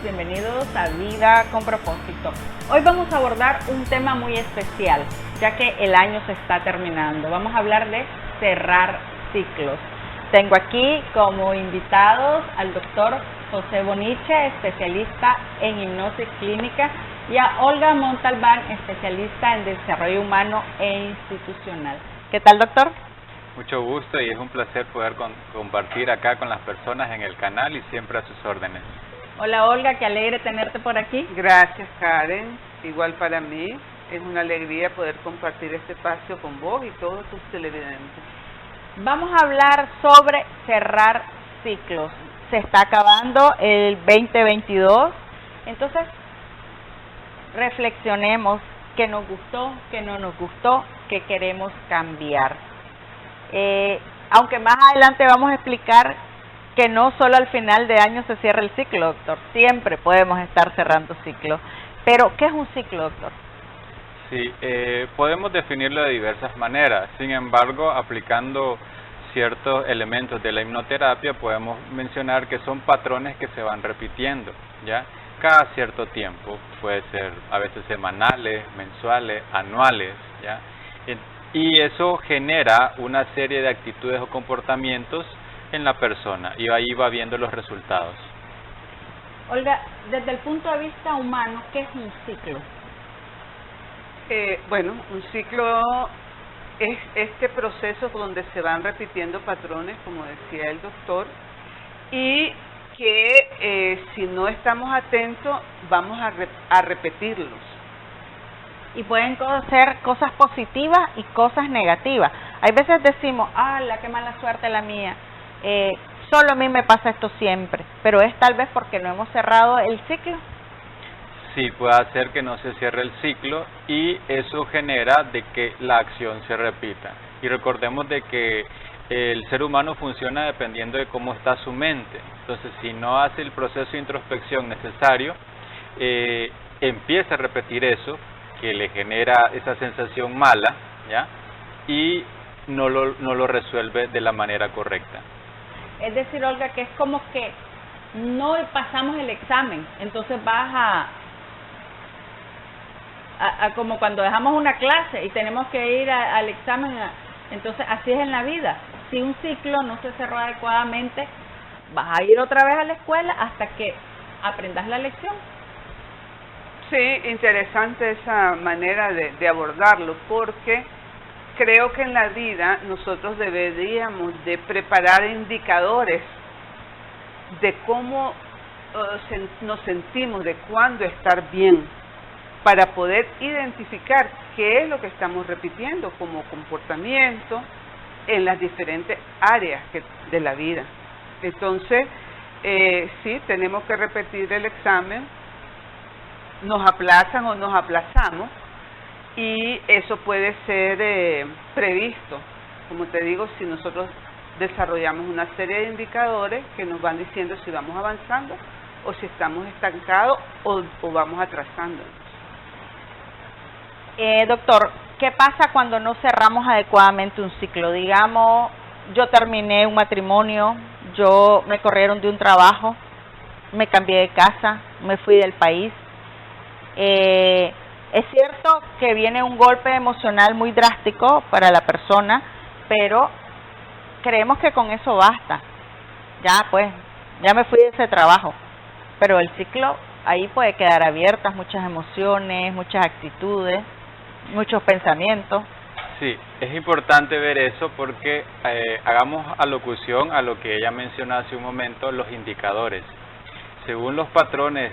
bienvenidos a Vida con Propósito. Hoy vamos a abordar un tema muy especial, ya que el año se está terminando. Vamos a hablar de cerrar ciclos. Tengo aquí como invitados al doctor José Boniche, especialista en hipnosis clínica, y a Olga Montalbán, especialista en desarrollo humano e institucional. ¿Qué tal, doctor? Mucho gusto y es un placer poder compartir acá con las personas en el canal y siempre a sus órdenes. Hola Olga, qué alegre tenerte por aquí. Gracias Karen, igual para mí, es una alegría poder compartir este espacio con vos y todos tus televidentes. Vamos a hablar sobre cerrar ciclos. Se está acabando el 2022, entonces reflexionemos qué nos gustó, qué no nos gustó, qué queremos cambiar. Aunque más adelante vamos a explicar que no solo al final de año se cierra el ciclo, doctor, siempre podemos estar cerrando ciclos. Pero, ¿qué es un ciclo, doctor? Sí, podemos definirlo de diversas maneras, sin embargo, aplicando ciertos elementos de la hipnoterapia, podemos mencionar que son patrones que se van repitiendo, ¿ya? Cada cierto tiempo, puede ser a veces semanales, mensuales, anuales, ¿ya? Y eso genera una serie de actitudes o comportamientos en la persona y ahí va viendo los resultados. Olga, desde el punto de vista humano, ¿qué es un ciclo? Bueno, un ciclo es este proceso donde se van repitiendo patrones, como decía el doctor, y que si no estamos atentos vamos a repetirlos. Y pueden ser cosas positivas y cosas negativas. Hay veces decimos, qué mala suerte la mía, solo a mí me pasa esto siempre, pero es tal vez porque no hemos cerrado el ciclo. Sí, puede hacer que no se cierre el ciclo y eso genera de que la acción se repita. Y recordemos de que el ser humano funciona dependiendo de cómo está su mente. Entonces, si no hace el proceso de introspección necesario, empieza a repetir eso, que le genera esa sensación mala, ¿ya? Y no lo resuelve de la manera correcta. Es decir, Olga, que es como que no pasamos el examen, entonces vas a como cuando dejamos una clase y tenemos que ir al examen, entonces así es en la vida. Si un ciclo no se cerró adecuadamente, vas a ir otra vez a la escuela hasta que aprendas la lección. Sí, interesante esa manera de abordarlo, porque creo que en la vida nosotros deberíamos de preparar indicadores de cómo nos sentimos, de cuándo estar bien, para poder identificar qué es lo que estamos repitiendo como comportamiento en las diferentes áreas de la vida. Entonces, sí, tenemos que repetir el examen, nos aplazan o nos aplazamos, y eso puede ser previsto, como te digo, si nosotros desarrollamos una serie de indicadores que nos van diciendo si vamos avanzando o si estamos estancados o vamos atrasándonos. Doctor, ¿qué pasa cuando no cerramos adecuadamente un ciclo? Digamos, yo terminé un matrimonio, me corrieron de un trabajo, me cambié de casa, me fui del país. Es cierto que viene un golpe emocional muy drástico para la persona, pero creemos que con eso basta. Ya me fui de ese trabajo, pero el ciclo ahí puede quedar abiertas muchas emociones, muchas actitudes, muchos pensamientos. Sí, es importante ver eso porque hagamos alocución a lo que ella mencionó hace un momento, los indicadores. Según los patrones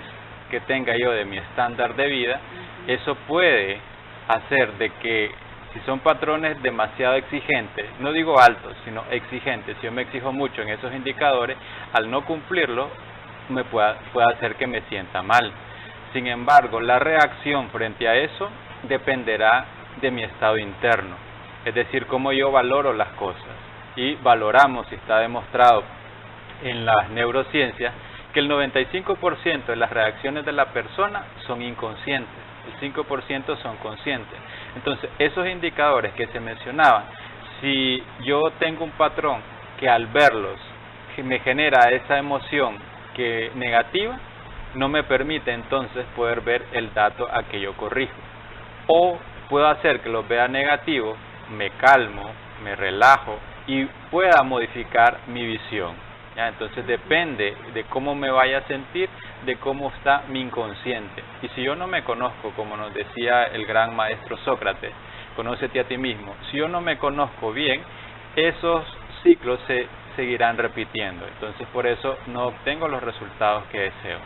que tenga yo de mi estándar de vida, eso puede hacer de que si son patrones demasiado exigentes, no digo altos, sino exigentes, si yo me exijo mucho en esos indicadores, al no cumplirlo, puede hacer que me sienta mal. Sin embargo, la reacción frente a eso dependerá de mi estado interno, es decir, cómo yo valoro las cosas. Y valoramos, si está demostrado en las neurociencias, que el 95% de las reacciones de la persona son inconscientes, el 5% son conscientes. Entonces, esos indicadores que se mencionaban, si yo tengo un patrón que al verlos me genera esa emoción negativa, no me permite entonces poder ver el dato a que yo corrijo. O puedo hacer que lo vea negativo, me calmo, me relajo y pueda modificar mi visión. ¿Ya? Entonces depende de cómo me vaya a sentir, de cómo está mi inconsciente. Y si yo no me conozco, como nos decía el gran maestro Sócrates, conócete a ti mismo. Si yo no me conozco bien, esos ciclos se seguirán repitiendo. Entonces por eso no obtengo los resultados que deseo.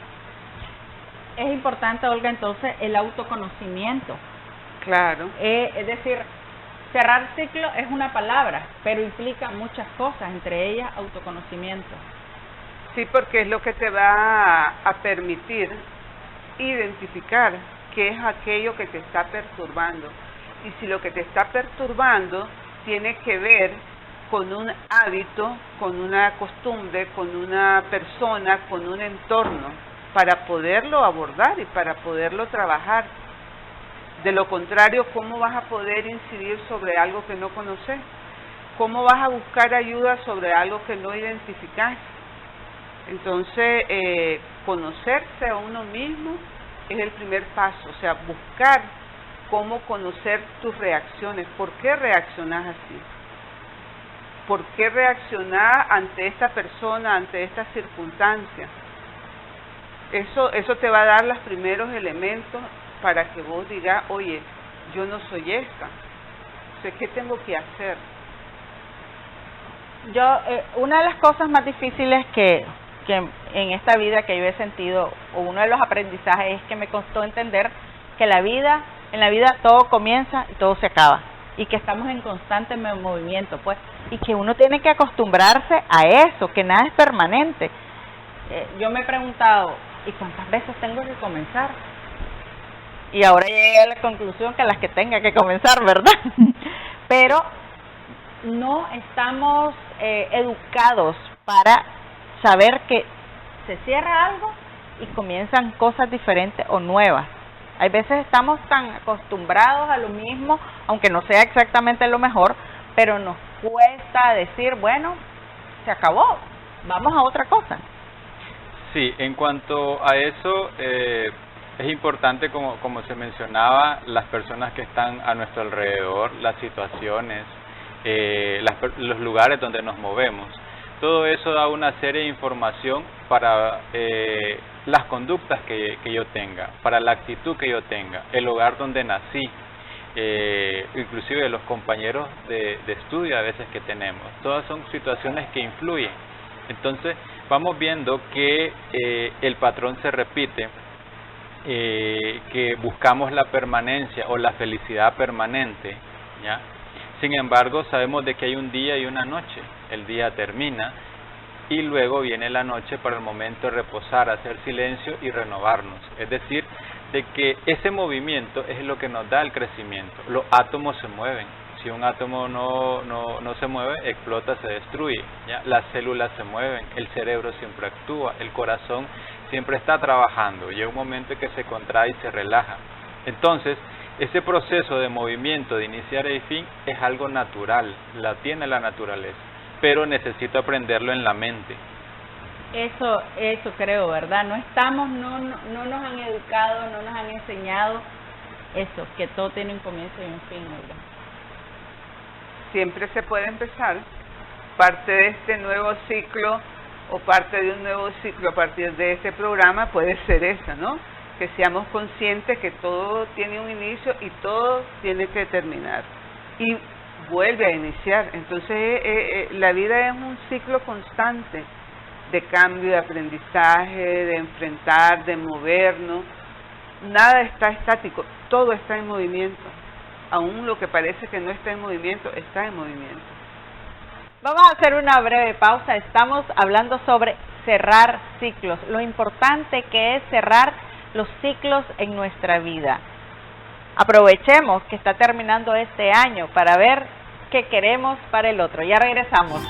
Es importante, Olga, entonces el autoconocimiento. Claro. Es decir, cerrar ciclo es una palabra, pero implica muchas cosas, entre ellas autoconocimiento. Sí, porque es lo que te va a permitir identificar qué es aquello que te está perturbando. Y si lo que te está perturbando tiene que ver con un hábito, con una costumbre, con una persona, con un entorno, para poderlo abordar y para poderlo trabajar. De lo contrario, ¿cómo vas a poder incidir sobre algo que no conoces? ¿Cómo vas a buscar ayuda sobre algo que no identificas? Entonces, conocerse a uno mismo es el primer paso, o sea, buscar cómo conocer tus reacciones. ¿Por qué reaccionas así? ¿Por qué reaccionar ante esta persona, ante esta circunstancia? Eso te va a dar los primeros elementos para que vos digas, oye, yo no soy esta. O sea, ¿qué tengo que hacer? Una de las cosas más difíciles que en esta vida que yo he sentido, o uno de los aprendizajes, es que me costó entender que en la vida todo comienza y todo se acaba, y que estamos en constante movimiento, pues, y que uno tiene que acostumbrarse a eso, que nada es permanente. Yo me he preguntado, ¿y cuántas veces tengo que comenzar? Y ahora llegué a la conclusión que las que tenga que comenzar, ¿verdad? Pero no estamos educados para saber que se cierra algo y comienzan cosas diferentes o nuevas. Hay veces estamos tan acostumbrados a lo mismo, aunque no sea exactamente lo mejor, pero nos cuesta decir, bueno, se acabó, vamos a otra cosa. Sí, en cuanto a eso, es importante, como se mencionaba, las personas que están a nuestro alrededor, las situaciones, los lugares donde nos movemos. Todo eso da una serie de información para las conductas que yo tenga, para la actitud que yo tenga, el hogar donde nací, inclusive los compañeros de estudio a veces que tenemos. Todas son situaciones que influyen. Entonces vamos viendo que el patrón se repite, que buscamos la permanencia o la felicidad permanente, ¿ya? Sin embargo, sabemos de que hay un día y una noche. El día termina y luego viene la noche para el momento de reposar, hacer silencio y renovarnos. Es decir, de que ese movimiento es lo que nos da el crecimiento. Los átomos se mueven. Si un átomo no se mueve, explota, se destruye, ¿ya? Las células se mueven, el cerebro siempre actúa, el corazón siempre está trabajando. Llega un momento en que se contrae y se relaja. Entonces, ese proceso de movimiento, de iniciar y fin, es algo natural, la tiene la naturaleza, pero necesito aprenderlo en la mente. Eso creo, ¿verdad? No nos han educado, no nos han enseñado eso, que todo tiene un comienzo y un fin, ¿verdad? Siempre se puede empezar. Parte de este nuevo ciclo o parte de un nuevo ciclo a partir de este programa puede ser esa, ¿no? Que seamos conscientes que todo tiene un inicio y todo tiene que terminar y vuelve a iniciar. Entonces la vida es un ciclo constante de cambio, de aprendizaje, de enfrentar, de movernos. Nada está estático, todo está en movimiento. Aún lo que parece que no está en movimiento, está en movimiento. Vamos a hacer una breve pausa. Estamos hablando sobre cerrar ciclos, lo importante que es cerrar los ciclos en nuestra vida. Aprovechemos que está terminando este año para ver qué queremos para el otro. Ya regresamos.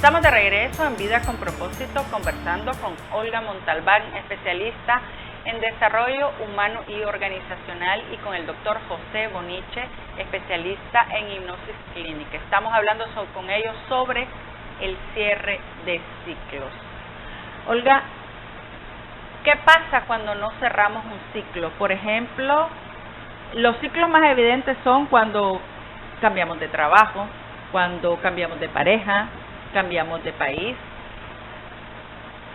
Estamos de regreso en Vida con Propósito conversando con Olga Montalbán, especialista en desarrollo humano y organizacional, y con el doctor José Boniche, especialista en hipnosis clínica. Estamos hablando con ellos sobre el cierre de ciclos. Olga, ¿qué pasa cuando no cerramos un ciclo? Por ejemplo, los ciclos más evidentes son cuando cambiamos de trabajo, cuando cambiamos de pareja, cambiamos de país.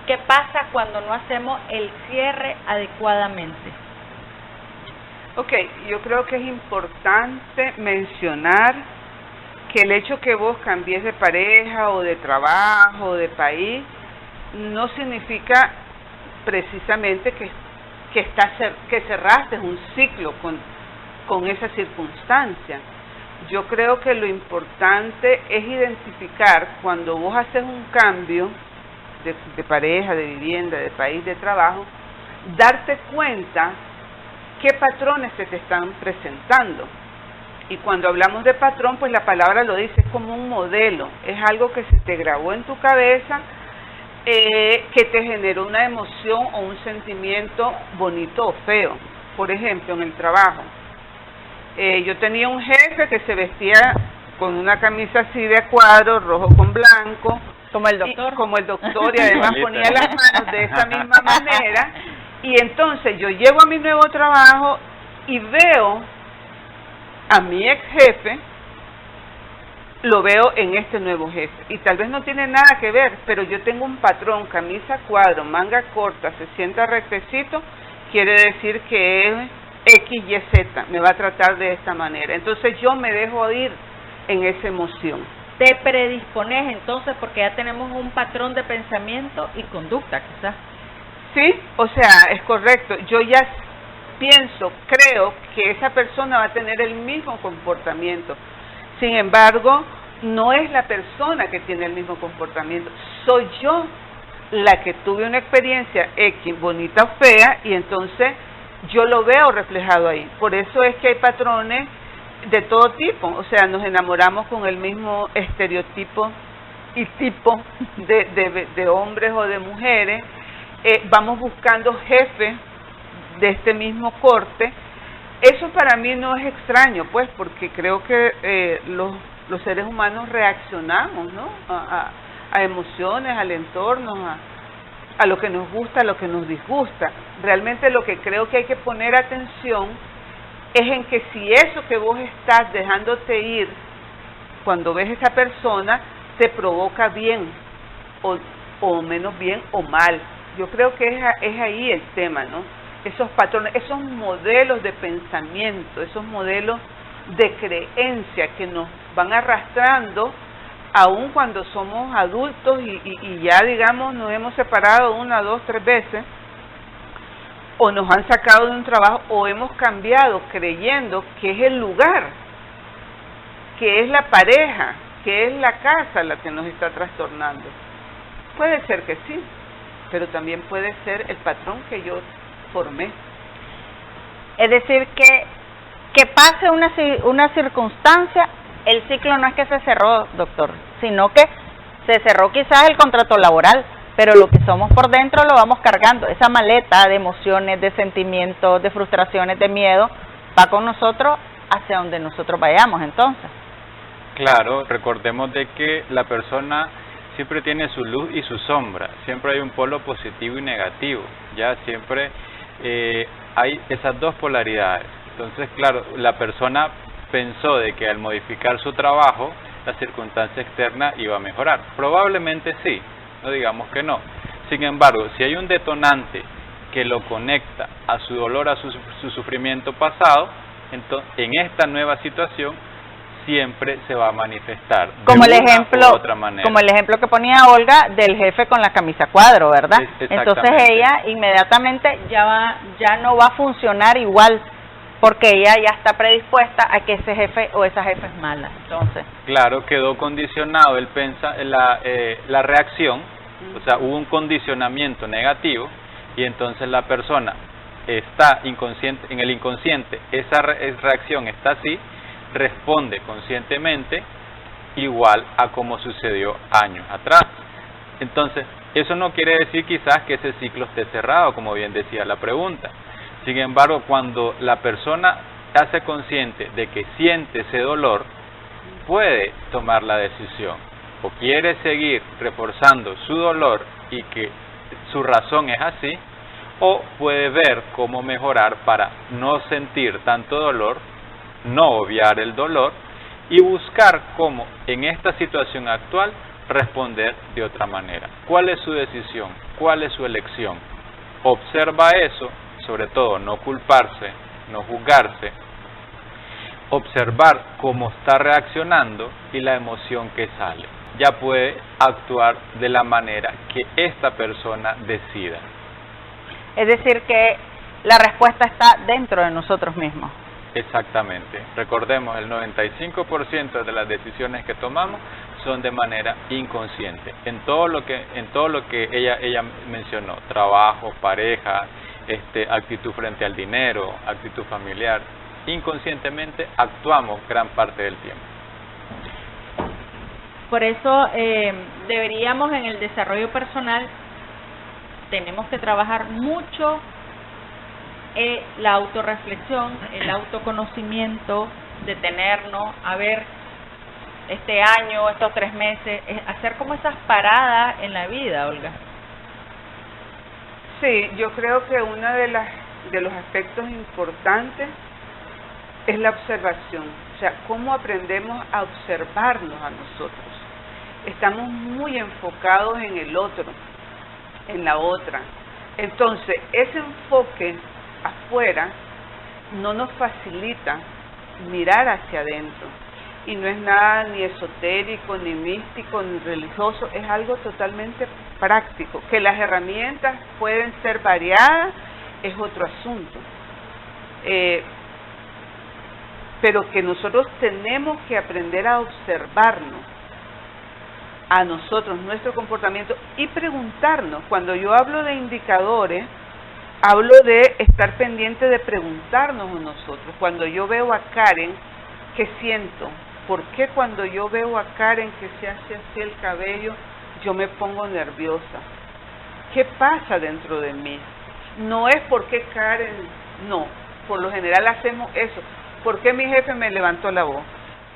¿Qué pasa cuando no hacemos el cierre adecuadamente? Ok, yo creo que es importante mencionar que el hecho que vos cambies de pareja o de trabajo o de país no significa precisamente que cerraste un ciclo con esa circunstancia. Yo creo que lo importante es identificar cuando vos haces un cambio de pareja, de vivienda, de país, de trabajo, darte cuenta qué patrones se te están presentando. Y cuando hablamos de patrón, pues la palabra lo dice, es como un modelo, es algo que se te grabó en tu cabeza, que te generó una emoción o un sentimiento bonito o feo. Por ejemplo, en el trabajo, yo tenía un jefe que se vestía con una camisa así de cuadro, rojo con blanco, como el doctor, y además ponía las manos de esa misma manera. Y entonces yo llego a mi nuevo trabajo y veo a mi ex jefe, lo veo en este nuevo jefe, y tal vez no tiene nada que ver, pero yo tengo un patrón: camisa cuadro, manga corta, se sienta rectecito, quiere decir que es X, Y, Z, me va a tratar de esta manera. Entonces yo me dejo ir en esa emoción. Te predispones entonces porque ya tenemos un patrón de pensamiento y conducta, quizás. Sí, o sea, es correcto. Yo ya pienso, creo que esa persona va a tener el mismo comportamiento. Sin embargo, no es la persona que tiene el mismo comportamiento, soy yo la que tuve una experiencia X, bonita o fea, y entonces yo lo veo reflejado ahí. Por eso es que hay patrones de todo tipo, o sea, nos enamoramos con el mismo estereotipo y tipo de hombres o de mujeres, vamos buscando jefes de este mismo corte. Eso para mí no es extraño, pues, porque creo que los seres humanos reaccionamos, ¿no?, a emociones, al entorno, a lo que nos gusta, a lo que nos disgusta. Realmente lo que creo que hay que poner atención es en que si eso que vos estás dejándote ir cuando ves a esa persona te provoca bien o menos bien o mal. Yo creo que es ahí el tema, ¿no? Esos patrones, esos modelos de pensamiento, esos modelos de creencia que nos van arrastrando aun cuando somos adultos y ya, digamos, nos hemos separado 1, 2, 3 veces, o nos han sacado de un trabajo, o hemos cambiado creyendo que es el lugar, que es la pareja, que es la casa la que nos está trastornando. Puede ser que sí, pero también puede ser el patrón que yo formé. Es decir, que pase una circunstancia, el ciclo no es que se cerró, doctor, sino que se cerró quizás el contrato laboral, pero lo que somos por dentro lo vamos cargando. Esa maleta de emociones, de sentimientos, de frustraciones, de miedo, va con nosotros hacia donde nosotros vayamos entonces. Claro, recordemos de que la persona siempre tiene su luz y su sombra, siempre hay un polo positivo y negativo, ya siempre hay esas dos polaridades. Entonces, claro, la persona pensó de que al modificar su trabajo, la circunstancia externa iba a mejorar. Probablemente sí, no digamos que no. Sin embargo, si hay un detonante que lo conecta a su dolor, a su sufrimiento pasado, entonces en esta nueva situación siempre se va a manifestar como de el una ejemplo, u otra manera. Como el ejemplo que ponía Olga del jefe con la camisa cuadro, ¿verdad? Entonces ella inmediatamente ya no va a funcionar igual, porque ella ya está predispuesta a que ese jefe o esa jefa es mala. Entonces, claro, quedó condicionado la reacción, o sea, hubo un condicionamiento negativo, y entonces la persona está inconsciente, en el inconsciente esa reacción está así, responde conscientemente igual a como sucedió años atrás. Entonces, eso no quiere decir quizás que ese ciclo esté cerrado, como bien decía la pregunta. Sin embargo, cuando la persona hace consciente de que siente ese dolor, puede tomar la decisión. O quiere seguir reforzando su dolor y que su razón es así, o puede ver cómo mejorar para no sentir tanto dolor, no obviar el dolor y buscar cómo en esta situación actual responder de otra manera. ¿Cuál es su decisión? ¿Cuál es su elección? Observa eso, sobre todo no culparse, no juzgarse, observar cómo está reaccionando y la emoción que sale. Ya puede actuar de la manera que esta persona decida. Es decir, que la respuesta está dentro de nosotros mismos. Exactamente. Recordemos, el 95% de las decisiones que tomamos son de manera inconsciente. En todo lo que ella mencionó, trabajo, pareja, actitud frente al dinero, actitud familiar, inconscientemente actuamos gran parte del tiempo. Por eso deberíamos en el desarrollo personal, tenemos que trabajar mucho la autorreflexión, el autoconocimiento, detenernos, a ver este año, estos 3 meses, hacer como esas paradas en la vida, Olga. Sí, yo creo que uno de los aspectos importantes es la observación, o sea, cómo aprendemos a observarnos a nosotros. Estamos muy enfocados en el otro, en la otra. Entonces, ese enfoque afuera no nos facilita mirar hacia adentro. Y no es nada ni esotérico, ni místico, ni religioso, es algo totalmente práctico. Que las herramientas pueden ser variadas es otro asunto. Pero que nosotros tenemos que aprender a observarnos a nosotros, nuestro comportamiento y preguntarnos. Cuando yo hablo de indicadores, hablo de estar pendiente de preguntarnos a nosotros. Cuando yo veo a Karen, ¿qué siento? ¿Por qué cuando yo veo a Karen que se hace así el cabello, yo me pongo nerviosa? ¿Qué pasa dentro de mí? No es porque Karen, no, por lo general hacemos eso. ¿Por qué mi jefe me levantó la voz?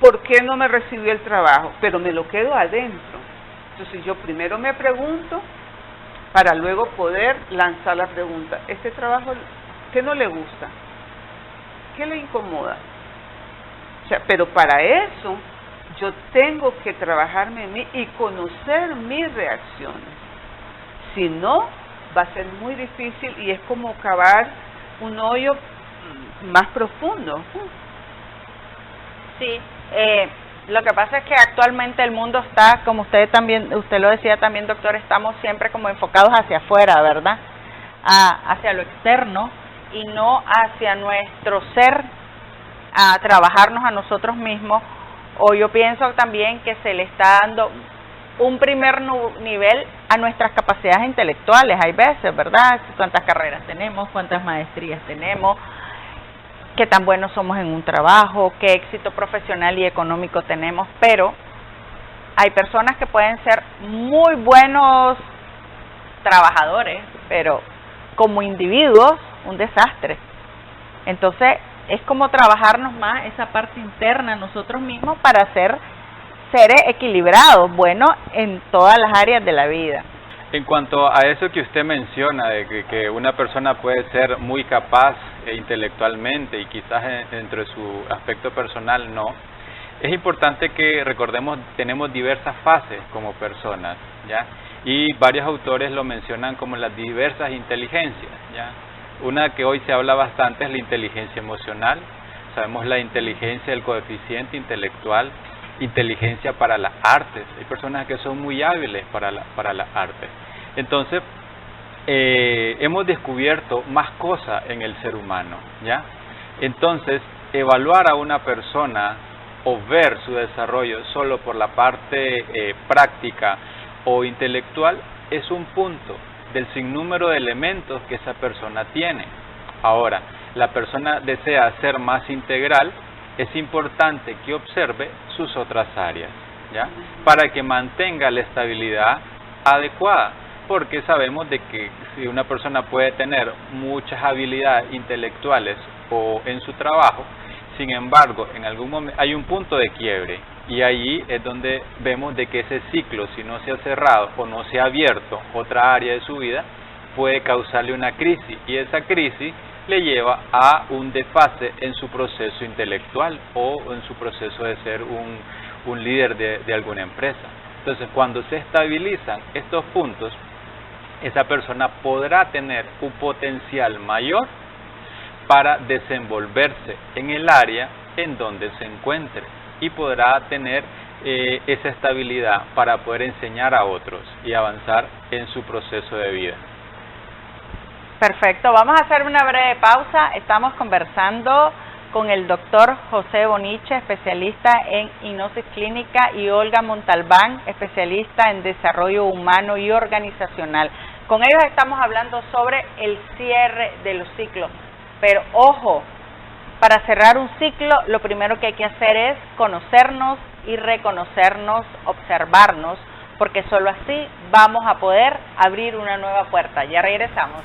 ¿Por qué no me recibió el trabajo? Pero me lo quedo adentro. Entonces yo primero me pregunto para luego poder lanzar la pregunta. ¿Este trabajo qué no le gusta? ¿Qué le incomoda? O sea, pero para eso yo tengo que trabajarme en mí y conocer mis reacciones. Si no, va a ser muy difícil y es como cavar un hoyo más profundo. Sí, lo que pasa es que actualmente el mundo está, como usted lo decía también, doctor, estamos siempre como enfocados hacia afuera, ¿verdad? Hacia lo externo y no hacia nuestro ser, a trabajarnos a nosotros mismos. O yo pienso también que se le está dando un primer nivel a nuestras capacidades intelectuales, hay veces, ¿verdad? Cuántas carreras tenemos, cuántas maestrías tenemos, qué tan buenos somos en un trabajo, qué éxito profesional y económico tenemos, pero hay personas que pueden ser muy buenos trabajadores, pero como individuos, un desastre. Entonces, es como trabajarnos más esa parte interna nosotros mismos para ser seres equilibrados, buenos en todas las áreas de la vida. En cuanto a eso que usted menciona, de que una persona puede ser muy capaz intelectualmente y quizás dentro de su aspecto personal no, es importante que recordemos, tenemos diversas fases como personas, ¿ya? Y varios autores lo mencionan como las diversas inteligencias, ¿ya? Una que hoy se habla bastante es la inteligencia emocional, sabemos la inteligencia, el coeficiente intelectual, inteligencia para las artes. Hay personas que son muy hábiles para las artes. Entonces, hemos descubierto más cosas en el ser humano, ¿ya? Entonces, evaluar a una persona o ver su desarrollo solo por la parte práctica o intelectual es un punto del sinnúmero de elementos que esa persona tiene. Ahora, la persona desea ser más integral, es importante que observe sus otras áreas. ¿ya? Para que mantenga la estabilidad adecuada, porque sabemos de que si una persona puede tener muchas habilidades intelectuales o en su trabajo, sin embargo, en algún momento hay un punto de quiebre, y allí es donde vemos de que ese ciclo, si no se ha cerrado o no se ha abierto otra área de su vida, puede causarle una crisis, y esa crisis le lleva a un desfase en su proceso intelectual o en su proceso de ser un líder de alguna empresa. Entonces, cuando se estabilizan estos puntos, esa persona podrá tener un potencial mayor para desenvolverse en el área en donde se encuentre, y podrá tener esa estabilidad para poder enseñar a otros y avanzar en su proceso de vida. Perfecto, vamos a hacer una breve pausa. Estamos conversando con el doctor José Boniche, especialista en hipnosis clínica, y Olga Montalbán, especialista en desarrollo humano y organizacional. Con ellos estamos hablando sobre el cierre de los ciclos. Pero ojo, para cerrar un ciclo, lo primero que hay que hacer es conocernos y reconocernos, observarnos, porque solo así vamos a poder abrir una nueva puerta. Ya regresamos.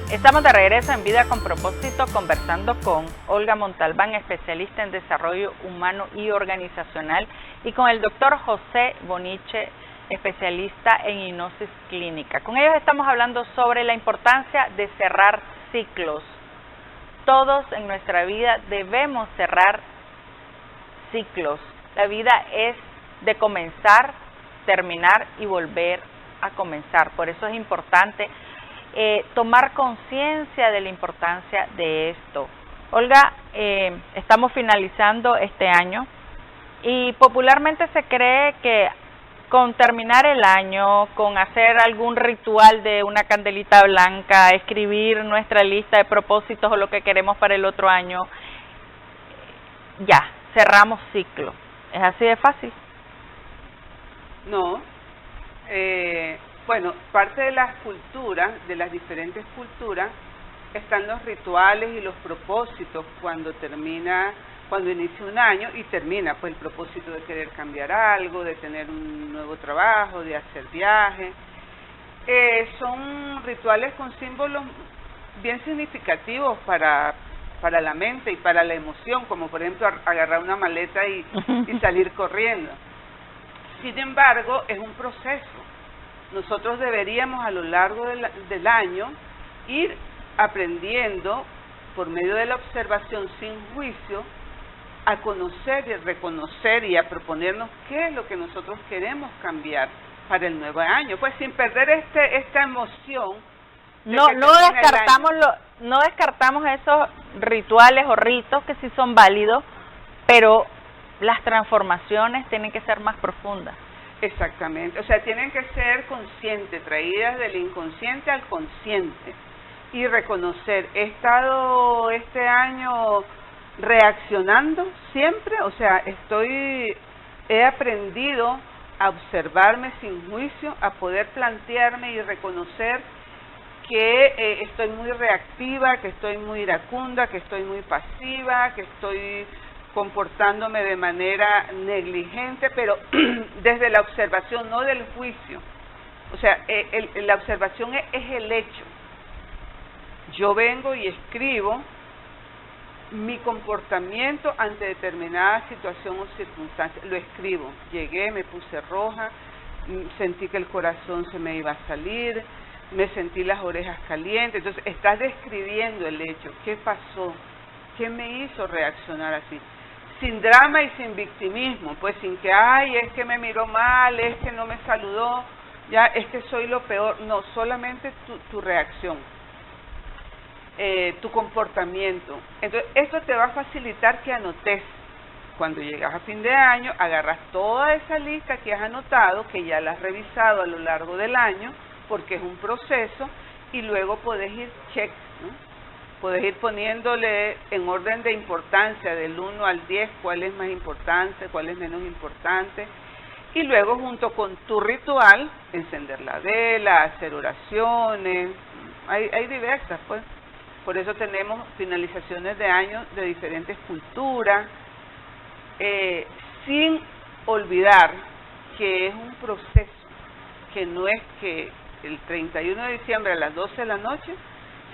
Estamos de regreso en Vida con Propósito, conversando con Olga Montalbán, especialista en desarrollo humano y organizacional, y con el doctor José Boniche, especialista en hipnosis clínica. Con ellos estamos hablando sobre la importancia de cerrar ciclos. Todos en nuestra vida debemos cerrar ciclos. La vida es de comenzar, terminar y volver a comenzar. Por eso es importante tomar conciencia de la importancia de esto. Olga, estamos finalizando este año y popularmente se cree que con terminar el año, con hacer algún ritual de una candelita blanca, escribir nuestra lista de propósitos o lo que queremos para el otro año, ya, cerramos ciclo. ¿Es así de fácil? No. Bueno, parte de las culturas, de las diferentes culturas, están los rituales y los propósitos cuando inicia un año y termina, pues el propósito de querer cambiar algo, de tener un nuevo trabajo, de hacer viajes. Son rituales con símbolos bien significativos para la mente y para la emoción, como por ejemplo agarrar una maleta y salir corriendo. Sin embargo, es un proceso. Nosotros deberíamos a lo largo del año ir aprendiendo por medio de la observación sin juicio a conocer y reconocer y a proponernos qué es lo que nosotros queremos cambiar para el nuevo año, pues sin perder esta emoción. No descartamos esos rituales o ritos que sí son válidos, pero las transformaciones tienen que ser más profundas. Exactamente, o sea, tienen que ser conscientes, traídas del inconsciente al consciente, y reconocer, he estado este año reaccionando siempre, o sea, he aprendido a observarme sin juicio, a poder plantearme y reconocer que estoy muy reactiva, que estoy muy iracunda, que estoy muy pasiva, que estoy comportándome de manera negligente, pero desde la observación, no del juicio. O sea, la observación es el hecho. Yo vengo y escribo mi comportamiento ante determinada situación o circunstancia. Lo escribo. Llegué, me puse roja, sentí que el corazón se me iba a salir, me sentí las orejas calientes. Entonces, estás describiendo el hecho. ¿Qué pasó? ¿Qué me hizo reaccionar así? Sin drama y sin victimismo, pues sin que, ay, es que me miró mal, es que no me saludó, ya es que soy lo peor. No, solamente tu reacción. tu comportamiento. Entonces, esto te va a facilitar que anotes. Cuando llegas a fin de año, agarras toda esa lista que has anotado, que ya la has revisado a lo largo del año, porque es un proceso, y luego podés ir check, ¿no? Podés ir poniéndole en orden de importancia, del 1 al 10, cuál es más importante, cuál es menos importante, y luego junto con tu ritual, encender la vela, hacer oraciones, hay diversas, pues. Por eso tenemos finalizaciones de año de diferentes culturas, sin olvidar que es un proceso, que no es que el 31 de diciembre a las 12 de la noche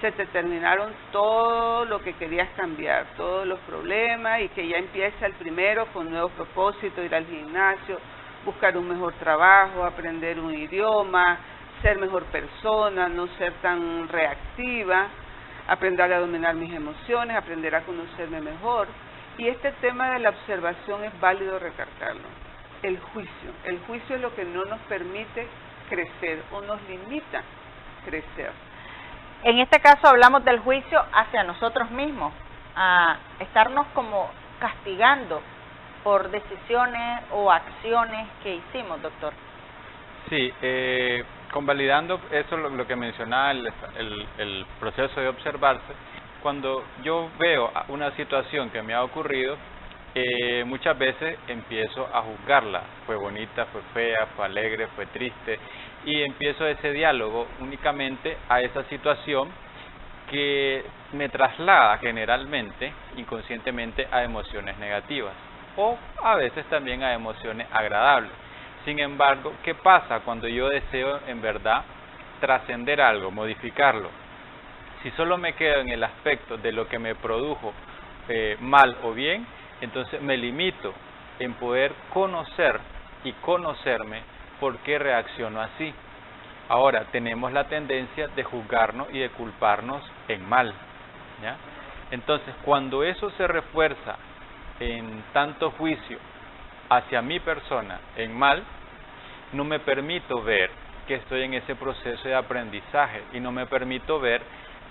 se te terminaron todo lo que querías cambiar, todos los problemas, y que ya empieza el primero con nuevos propósitos, ir al gimnasio, buscar un mejor trabajo, aprender un idioma, ser mejor persona, no ser tan reactiva, aprender a dominar mis emociones, aprender a conocerme mejor. Y este tema de la observación es válido recalcarlo. El juicio es lo que no nos permite crecer o nos limita crecer. En este caso hablamos del juicio hacia nosotros mismos, a estarnos como castigando por decisiones o acciones que hicimos, doctor. Sí, convalidando eso lo que mencionaba, el proceso de observarse. Cuando yo veo una situación que me ha ocurrido, muchas veces empiezo a juzgarla. Fue bonita, fue fea, fue alegre, fue triste, y empiezo ese diálogo únicamente a esa situación que me traslada generalmente, inconscientemente, a emociones negativas o a veces también a emociones agradables. Sin embargo, ¿qué pasa cuando yo deseo en verdad trascender algo, modificarlo? Si solo me quedo en el aspecto de lo que me produjo mal o bien, entonces me limito en poder conocer y conocerme por qué reacciono así. Ahora, tenemos la tendencia de juzgarnos y de culparnos en mal, ¿ya? Entonces, cuando eso se refuerza en tanto juicio hacia mi persona en mal, no me permito ver que estoy en ese proceso de aprendizaje y no me permito ver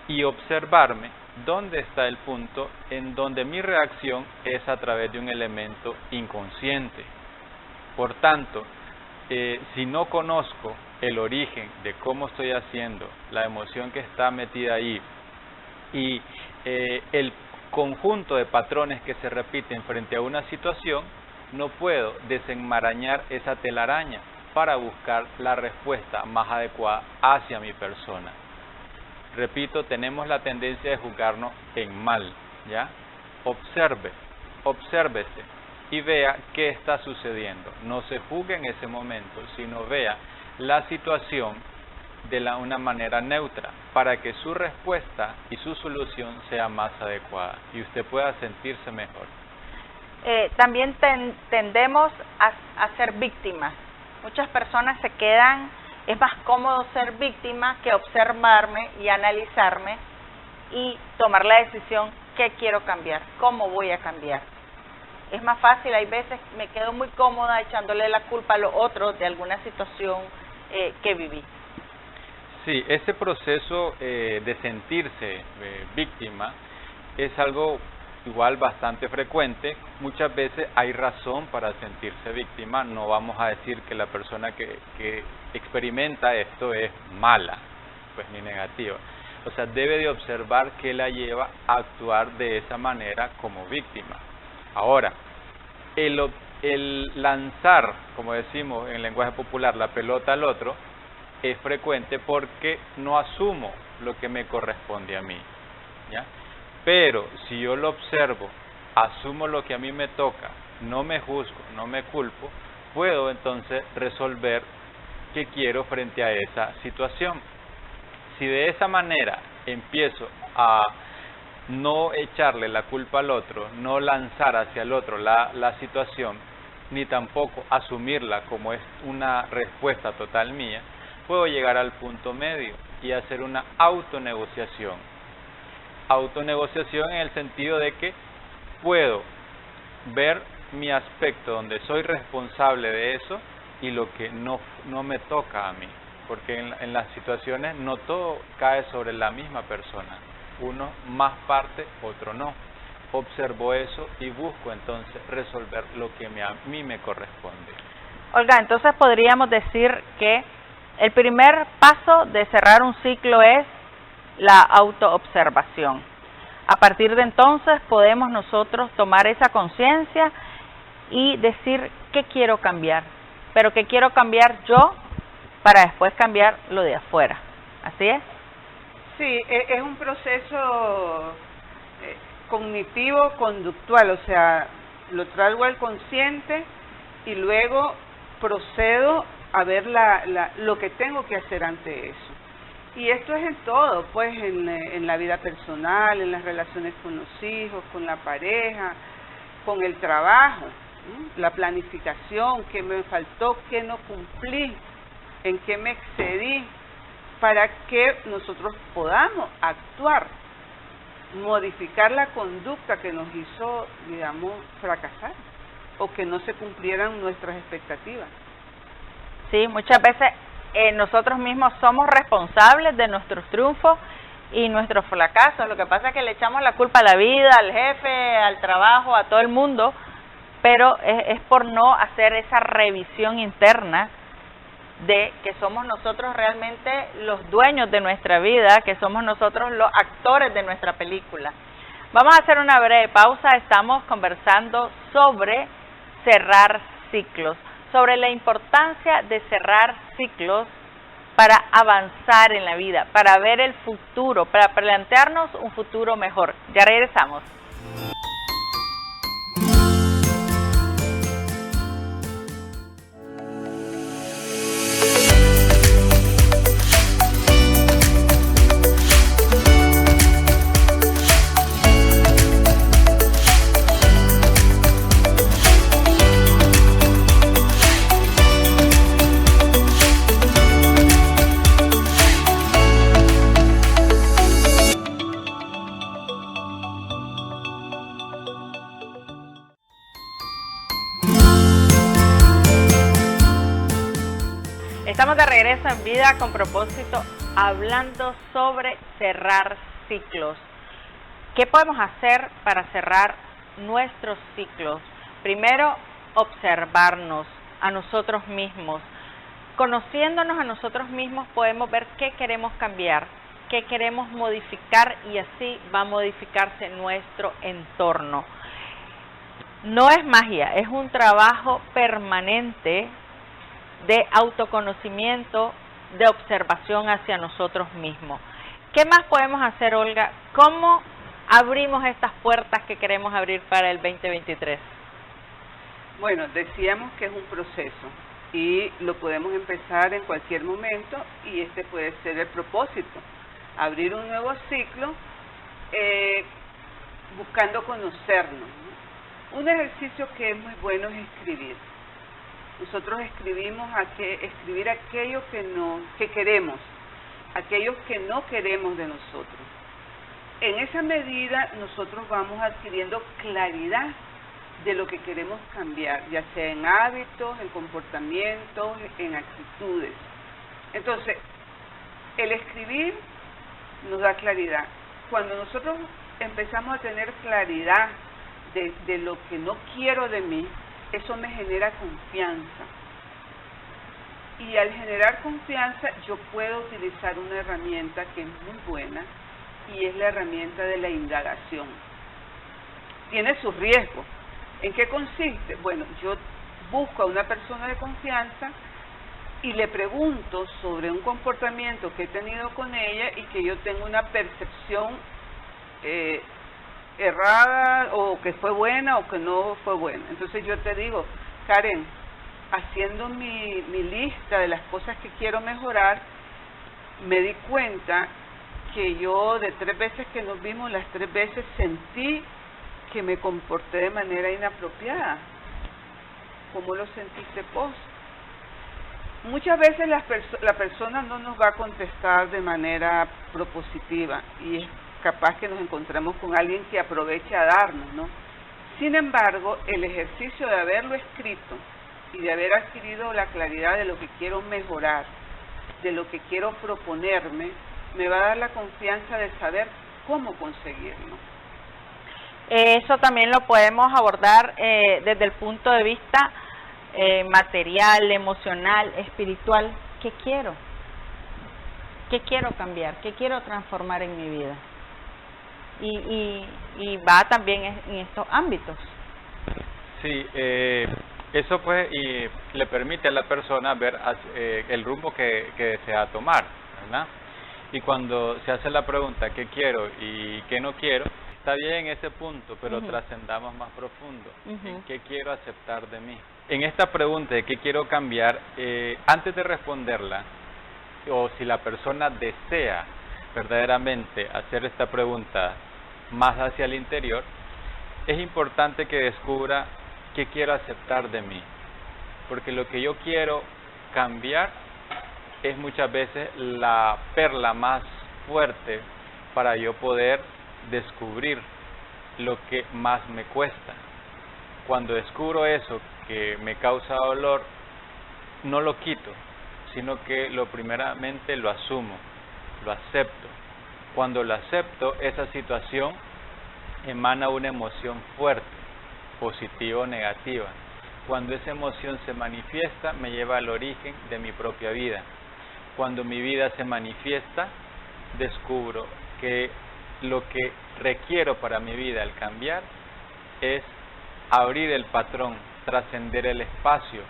y observarme dónde está el punto en donde mi reacción es a través de un elemento inconsciente. Por tanto, si no conozco el origen de cómo estoy haciendo, la emoción que está metida ahí y el conjunto de patrones que se repiten frente a una situación, no puedo desenmarañar esa telaraña para buscar la respuesta más adecuada hacia mi persona. Repito, tenemos la tendencia de juzgarnos en mal, ¿ya? Obsérvese y vea qué está sucediendo. No se juzgue en ese momento, sino vea la situación de una manera neutra para que su respuesta y su solución sea más adecuada y usted pueda sentirse mejor. También tendemos a ser víctimas. Muchas personas se quedan, es más cómodo ser víctima que observarme y analizarme y tomar la decisión qué quiero cambiar, cómo voy a cambiar. Es más fácil, hay veces me quedo muy cómoda echándole la culpa a los otros de alguna situación que viví. Sí, ese proceso de sentirse víctima es algo igual bastante frecuente. Muchas veces hay razón para sentirse víctima. No vamos a decir que la persona que experimenta esto es mala, pues ni negativa. O sea, debe de observar qué la lleva a actuar de esa manera como víctima. Ahora, el lanzar, como decimos en lenguaje popular, la pelota al otro, es frecuente porque no asumo lo que me corresponde a mí, ¿ya? Pero si yo lo observo, asumo lo que a mí me toca, no me juzgo, no me culpo, puedo entonces resolver qué quiero frente a esa situación. Si de esa manera empiezo a no echarle la culpa al otro, no lanzar hacia el otro la situación, ni tampoco asumirla como es una respuesta total mía, puedo llegar al punto medio y hacer una autonegociación. Autonegociación en el sentido de que puedo ver mi aspecto donde soy responsable de eso y lo que no me toca a mí, porque en las situaciones no todo cae sobre la misma persona. uno más parte, otro no. Observo eso y busco entonces resolver lo que a mí me corresponde. Olga, entonces podríamos decir que el primer paso de cerrar un ciclo es la autoobservación. A partir de entonces podemos nosotros tomar esa conciencia y decir qué quiero cambiar, pero qué quiero cambiar yo para después cambiar lo de afuera. ¿Así es? Sí, es un proceso cognitivo-conductual, o sea, lo traigo al consciente y luego procedo a ver lo que tengo que hacer ante eso. Y esto es en todo, pues en la vida personal, en las relaciones con los hijos, con la pareja, con el trabajo, la planificación, qué me faltó, qué no cumplí, en qué me excedí, para que nosotros podamos actuar, modificar la conducta que nos hizo, digamos, fracasar o que no se cumplieran nuestras expectativas. Sí, muchas veces nosotros mismos somos responsables de nuestros triunfos y nuestros fracasos. Lo que pasa es que le echamos la culpa a la vida, al jefe, al trabajo, a todo el mundo, pero es por no hacer esa revisión interna de que somos nosotros realmente los dueños de nuestra vida, que somos nosotros los actores de nuestra película. Vamos a hacer una breve pausa. Estamos conversando sobre cerrar ciclos, sobre la importancia de cerrar ciclos para avanzar en la vida, para ver el futuro, para plantearnos un futuro mejor. Ya regresamos. Estamos de regreso en Vida con Propósito, hablando sobre cerrar ciclos. ¿Qué podemos hacer para cerrar nuestros ciclos? Primero, observarnos a nosotros mismos. Conociéndonos a nosotros mismos podemos ver qué queremos cambiar, qué queremos modificar, y así va a modificarse nuestro entorno. No es magia, es un trabajo permanente de autoconocimiento, de observación hacia nosotros mismos. ¿Qué más podemos hacer, Olga? ¿Cómo abrimos estas puertas que queremos abrir para el 2023? Bueno, decíamos que es un proceso y lo podemos empezar en cualquier momento, y este puede ser el propósito, abrir un nuevo ciclo buscando conocernos, ¿no? Un ejercicio que es muy bueno es escribir. Nosotros escribir aquello que queremos, aquellos que no queremos de nosotros. En esa medida nosotros vamos adquiriendo claridad de lo que queremos cambiar, ya sea en hábitos, en comportamientos, en actitudes. Entonces, el escribir nos da claridad. Cuando nosotros empezamos a tener claridad de lo que no quiero de mí, eso me genera confianza. Y al generar confianza, yo puedo utilizar una herramienta que es muy buena, y es la herramienta de la indagación. Tiene sus riesgos. ¿En qué consiste? Bueno, yo busco a una persona de confianza y le pregunto sobre un comportamiento que he tenido con ella y que yo tengo una percepción errada, o que fue buena o que no fue buena. Entonces yo te digo, Karen, haciendo mi lista de las cosas que quiero mejorar, me di cuenta que yo, de 3 veces que nos vimos, las 3 veces sentí que me comporté de manera inapropiada. ¿Cómo lo sentiste vos? Muchas veces la persona no nos va a contestar de manera propositiva, y es capaz que nos encontremos con alguien que aproveche a darnos, ¿no? Sin embargo, el ejercicio de haberlo escrito y de haber adquirido la claridad de lo que quiero mejorar, de lo que quiero proponerme, me va a dar la confianza de saber cómo conseguirlo. Eso también lo podemos abordar desde el punto de vista material, emocional, espiritual. ¿Qué quiero? ¿Qué quiero cambiar? ¿Qué quiero transformar en mi vida? Y va también en estos ámbitos. Sí, eso pues y le permite a la persona ver el rumbo que desea tomar, ¿verdad? Y cuando se hace la pregunta ¿qué quiero y qué no quiero? Está bien ese punto, pero trascendamos más profundo. ¿En qué quiero aceptar de mí? En esta pregunta de qué quiero cambiar, antes de responderla, o si la persona desea verdaderamente hacer esta pregunta más hacia el interior, es importante que descubra qué quiero aceptar de mí. Porque lo que yo quiero cambiar es muchas veces la perla más fuerte para yo poder descubrir lo que más me cuesta. Cuando descubro eso que me causa dolor, no lo quito, sino que primeramente lo asumo, lo acepto. Cuando lo acepto, esa situación emana una emoción fuerte, positiva o negativa. Cuando esa emoción se manifiesta, me lleva al origen de mi propia vida. Cuando mi vida se manifiesta, descubro que lo que requiero para mi vida al cambiar es abrir el patrón, trascender el espacio,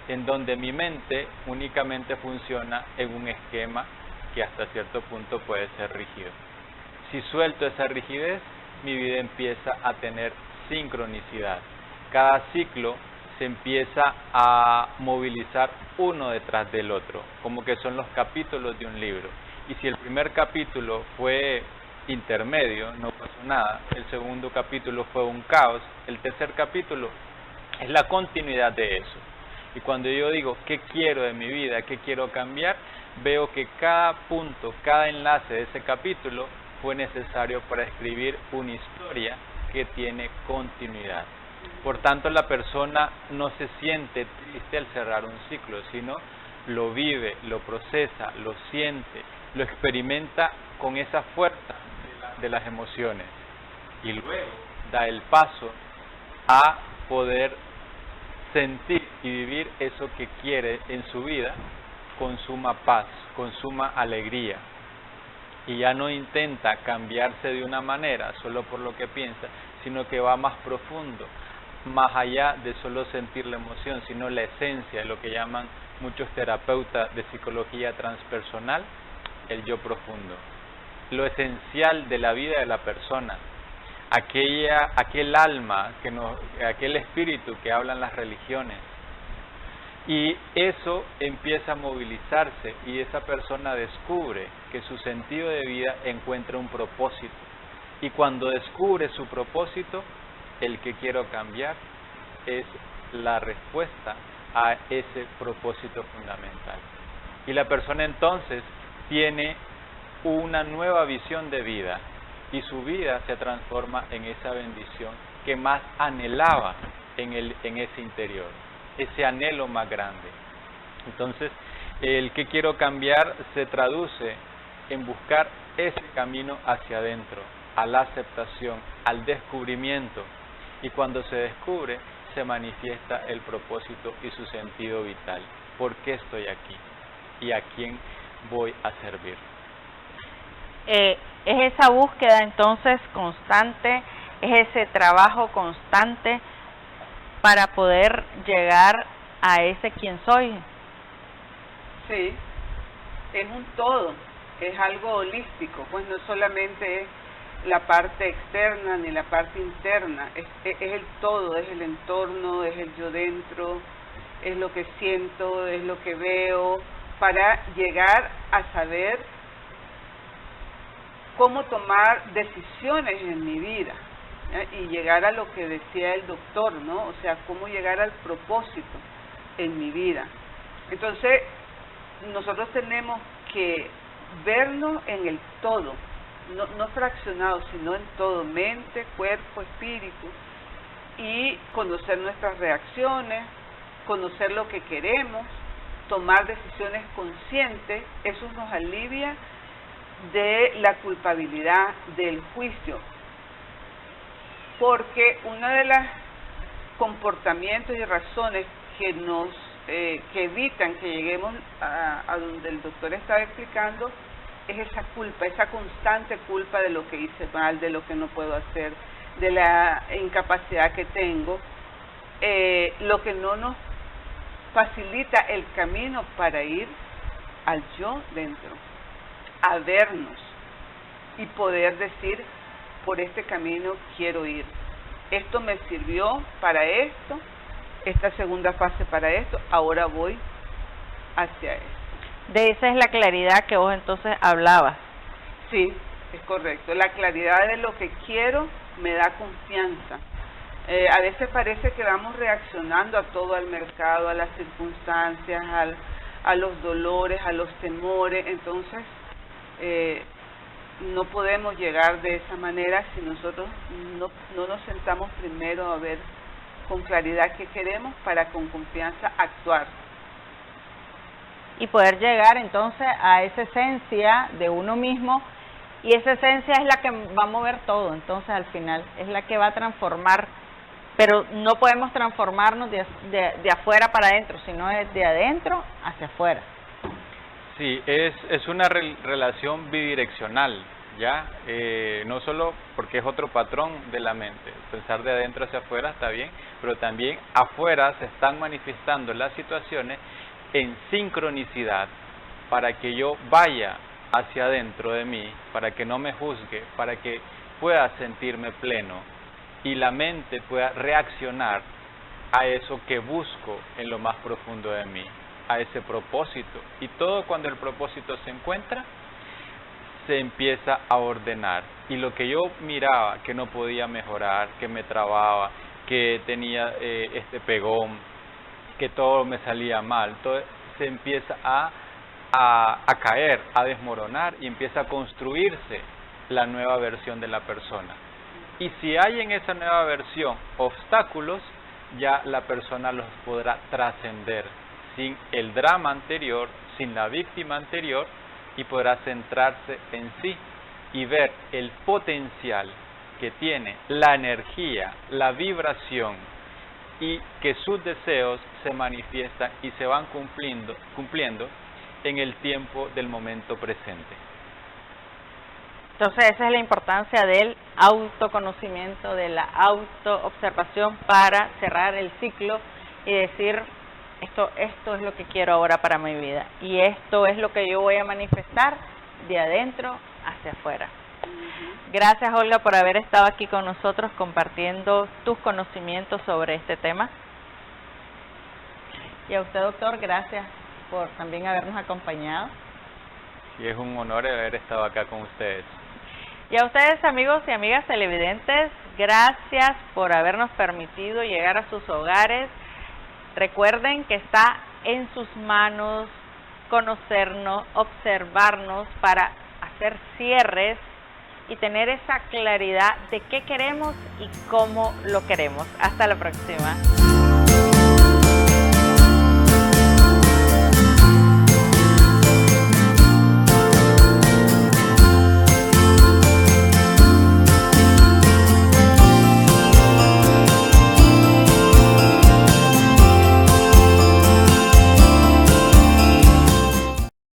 en donde mi mente únicamente funciona en un esquema que hasta cierto punto puede ser rígido. Si suelto esa rigidez, mi vida empieza a tener sincronicidad. Cada ciclo se empieza a movilizar uno detrás del otro, como que son los capítulos de un libro. Y si el primer capítulo fue intermedio, no pasó nada, el segundo capítulo fue un caos, el tercer capítulo es la continuidad de eso. Y cuando yo digo qué quiero de mi vida, qué quiero cambiar, veo que cada punto, cada enlace de ese capítulo fue necesario para escribir una historia que tiene continuidad. Por tanto, la persona no se siente triste al cerrar un ciclo, sino lo vive, lo procesa, lo siente, lo experimenta con esa fuerza de las emociones y luego da el paso a poder sentir y vivir eso que quiere en su vida con suma paz, con suma alegría, y ya no intenta cambiarse de una manera solo por lo que piensa, sino que va más profundo, más allá de solo sentir la emoción, sino la esencia, lo que llaman muchos terapeutas de psicología transpersonal, el yo profundo, lo esencial de la vida de la persona, aquel alma, aquel espíritu que hablan las religiones. Y eso empieza a movilizarse y esa persona descubre que su sentido de vida encuentra un propósito. Y cuando descubre su propósito, el que quiero cambiar es la respuesta a ese propósito fundamental. Y la persona entonces tiene una nueva visión de vida y su vida se transforma en esa bendición que más anhelaba en ese interior, ese anhelo más grande. Entonces, el que quiero cambiar se traduce en buscar ese camino hacia adentro, a la aceptación, al descubrimiento, y cuando se descubre, se manifiesta el propósito y su sentido vital. ¿Por qué estoy aquí? ¿Y a quién voy a servir? Es esa búsqueda entonces constante, es ese trabajo constante para poder llegar a ese quien soy. Sí, es un todo, es algo holístico, pues no solamente es la parte externa ni la parte interna, es el todo, es el entorno, es el yo dentro, es lo que siento, es lo que veo, para llegar a saber cómo tomar decisiones en mi vida, ¿eh? Y llegar a lo que decía el doctor, ¿no? O sea, cómo llegar al propósito en mi vida. Entonces, nosotros tenemos que vernos en el todo, no fraccionado, sino en todo, mente, cuerpo, espíritu, y conocer nuestras reacciones, conocer lo que queremos, tomar decisiones conscientes. Eso nos alivia de la culpabilidad, del juicio, porque uno de los comportamientos y razones que nos que evitan que lleguemos a donde el doctor estaba explicando es esa culpa, esa constante culpa de lo que hice mal, de lo que no puedo hacer, de la incapacidad que tengo, lo que no nos facilita el camino para ir al yo dentro, a vernos y poder decir, por este camino quiero ir. Esto me sirvió para esto, esta segunda fase para esto, ahora voy hacia esto. De esa es la claridad que vos entonces hablabas. Sí, es correcto. La claridad de lo que quiero me da confianza. A veces parece que vamos reaccionando a todo, al mercado, a las circunstancias, a los dolores, a los temores. Entonces, no podemos llegar de esa manera si nosotros no nos sentamos primero a ver con claridad qué queremos para con confianza actuar. Y poder llegar entonces a esa esencia de uno mismo, y esa esencia es la que va a mover todo, entonces al final es la que va a transformar, pero no podemos transformarnos de afuera para adentro, sino de adentro hacia afuera. Sí, es una relación bidireccional, ¿ya? No solo porque es otro patrón de la mente, pensar de adentro hacia afuera está bien, pero también afuera se están manifestando las situaciones en sincronicidad para que yo vaya hacia adentro de mí, para que no me juzgue, para que pueda sentirme pleno y la mente pueda reaccionar a eso que busco en lo más profundo de mí, a ese propósito. Y todo cuando el propósito se encuentra, se empieza a ordenar. Y lo que yo miraba que no podía mejorar, que me trababa, que tenía este pegón, que todo me salía mal, todo se empieza a caer, a desmoronar y empieza a construirse la nueva versión de la persona. Y si hay en esa nueva versión obstáculos, ya la persona los podrá trascender sin el drama anterior, sin la víctima anterior, y podrá centrarse en sí y ver el potencial que tiene, la energía, la vibración, y que sus deseos se manifiestan y se van cumpliendo en el tiempo del momento presente. Entonces esa es la importancia del autoconocimiento, de la autoobservación para cerrar el ciclo y decir, esto es lo que quiero ahora para mi vida y esto es lo que yo voy a manifestar de adentro hacia afuera. Gracias, Olga, por haber estado aquí con nosotros compartiendo tus conocimientos sobre este tema. Y a usted, doctor, gracias por también habernos acompañado. Y es un honor haber estado acá con ustedes. Y a ustedes, amigos y amigas televidentes, gracias por habernos permitido llegar a sus hogares. Recuerden que está en sus manos conocernos, observarnos para hacer cierres y tener esa claridad de qué queremos y cómo lo queremos. Hasta la próxima.